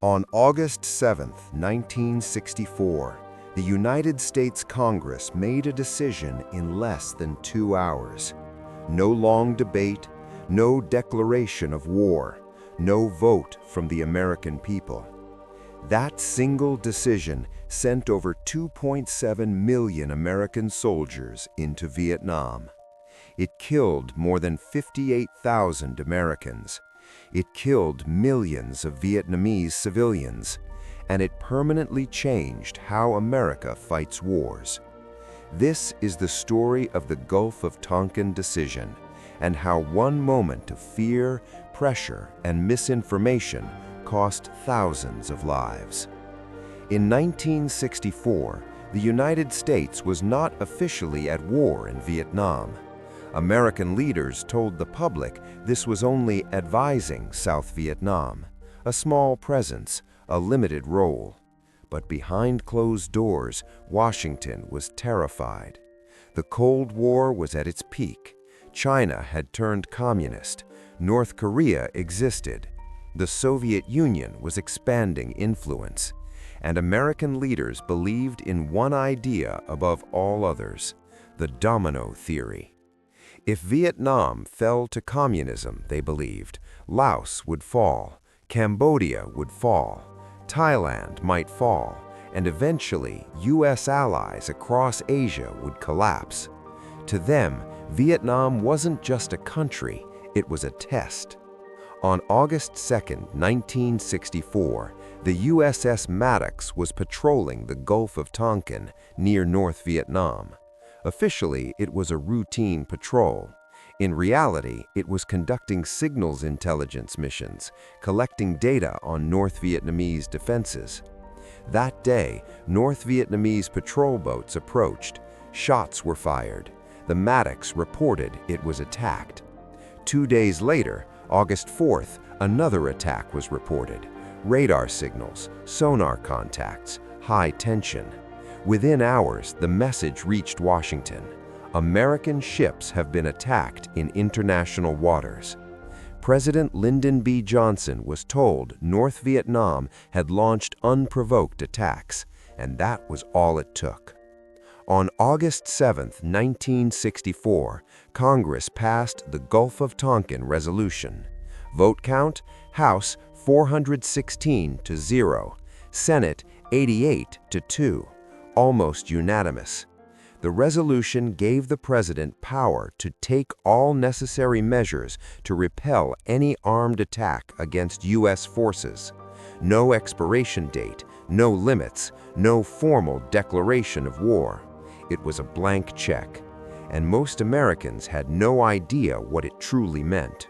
On August 7, 1964, the United States Congress made a decision in less than 2 hours. No long debate, no declaration of war, no vote from the American people. That single decision sent over 2.7 million American soldiers into Vietnam. It killed more than 58,000 Americans. It killed millions of Vietnamese civilians, and it permanently changed how America fights wars. This is the story of the Gulf of Tonkin decision, and how one moment of fear, pressure, and misinformation cost thousands of lives. In 1964, the United States was not officially at war in Vietnam. American leaders told the public this was only advising South Vietnam, a small presence, a limited role. But behind closed doors, Washington was terrified. The Cold War was at its peak. China had turned communist. North Korea existed. The Soviet Union was expanding influence. And American leaders believed in one idea above all others: the domino theory. If Vietnam fell to communism, they believed, Laos would fall, Cambodia would fall, Thailand might fall, and eventually U.S. allies across Asia would collapse. To them, Vietnam wasn't just a country, it was a test. On August 2, 1964, the USS Maddox was patrolling the Gulf of Tonkin near North Vietnam. Officially, it was a routine patrol. In reality, it was conducting signals intelligence missions, collecting data on North Vietnamese defenses. That day, North Vietnamese patrol boats approached. Shots were fired. The Maddox reported it was attacked. 2 days later, August 4th, another attack was reported. Radar signals, sonar contacts, high tension. Within hours, the message reached Washington. American ships have been attacked in international waters. President Lyndon B. Johnson was told North Vietnam had launched unprovoked attacks, and that was all it took. On August 7, 1964, Congress passed the Gulf of Tonkin Resolution. Vote count: House 416-0, Senate 88-2. Almost unanimous. The resolution gave the president power to take all necessary measures to repel any armed attack against U.S. forces. No expiration date, no limits, no formal declaration of war. It was a blank check, and most Americans had no idea what it truly meant.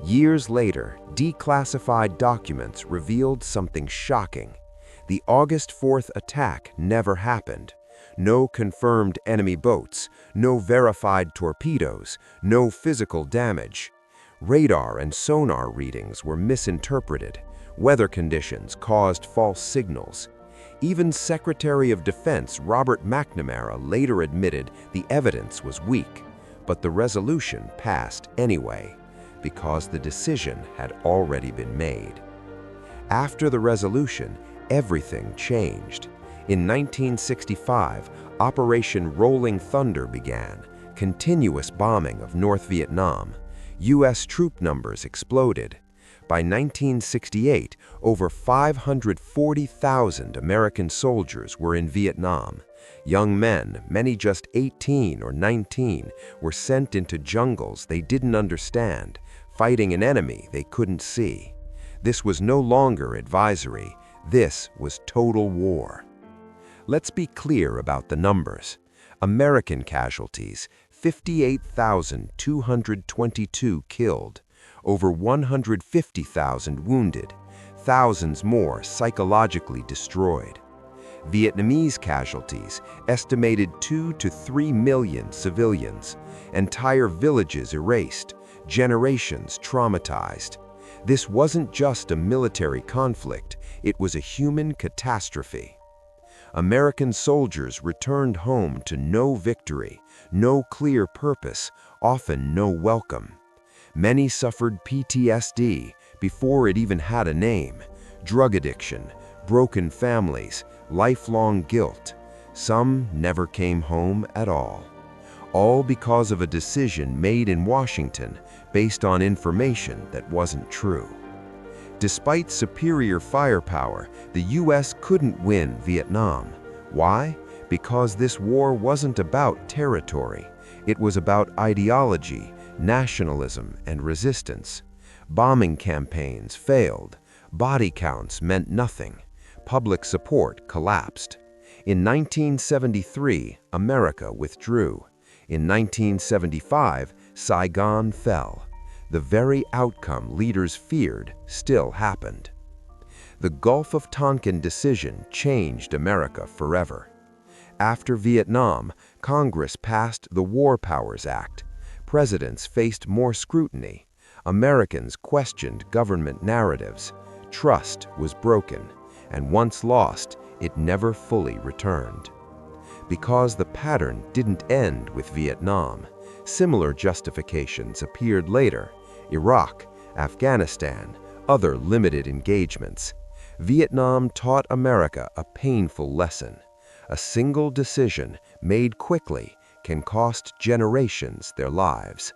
Years later, declassified documents revealed something shocking. The August 4th attack never happened. No confirmed enemy boats, no verified torpedoes, no physical damage. Radar and sonar readings were misinterpreted. Weather conditions caused false signals. Even Secretary of Defense Robert McNamara later admitted the evidence was weak, but the resolution passed anyway, because the decision had already been made. After the resolution, everything changed. In 1965, Operation Rolling Thunder began, continuous bombing of North Vietnam. U.S. troop numbers exploded. By 1968, over 540,000 American soldiers were in Vietnam. Young men, many just 18 or 19, were sent into jungles they didn't understand, fighting an enemy they couldn't see. This was no longer advisory. This was total war. Let's be clear about the numbers. American casualties: 58,222 killed, over 150,000 wounded, thousands more psychologically destroyed. Vietnamese casualties: estimated 2 to 3 million civilians, entire villages erased, generations traumatized. This wasn't just a military conflict, it was a human catastrophe. American soldiers returned home to no victory, no clear purpose, often no welcome. Many suffered PTSD before it even had a name. drug addiction, broken families, lifelong guilt. Some never came home at all. All because of a decision made in Washington based on information that wasn't true. Despite superior firepower, the US couldn't win Vietnam. Why? Because this war wasn't about territory. It was about ideology, nationalism, and resistance. Bombing campaigns failed. Body counts meant nothing. Public support collapsed. In 1973, America withdrew. In 1975, Saigon fell. The very outcome leaders feared still happened. The Gulf of Tonkin decision changed America forever. After Vietnam, Congress passed the War Powers Act. Presidents faced more scrutiny. Americans questioned government narratives. Trust was broken, and once lost, it never fully returned. Because the pattern didn't end with Vietnam, similar justifications appeared later: Iraq, Afghanistan, other limited engagements. Vietnam taught America a painful lesson. A single decision made quickly can cost generations their lives.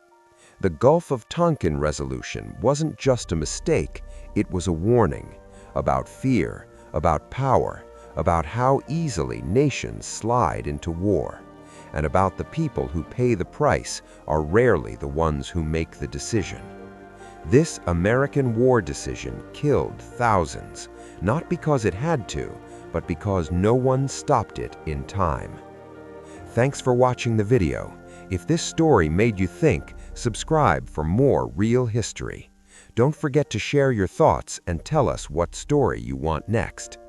The Gulf of Tonkin Resolution wasn't just a mistake, it was a warning about fear, about power, about how easily nations slide into war, and about the people who pay the price are rarely the ones who make the decision. This American war decision killed thousands, not because it had to, but because no one stopped it in time. Thanks for watching the video. If this story made you think, subscribe for more real history. Don't forget to share your thoughts and tell us what story you want next.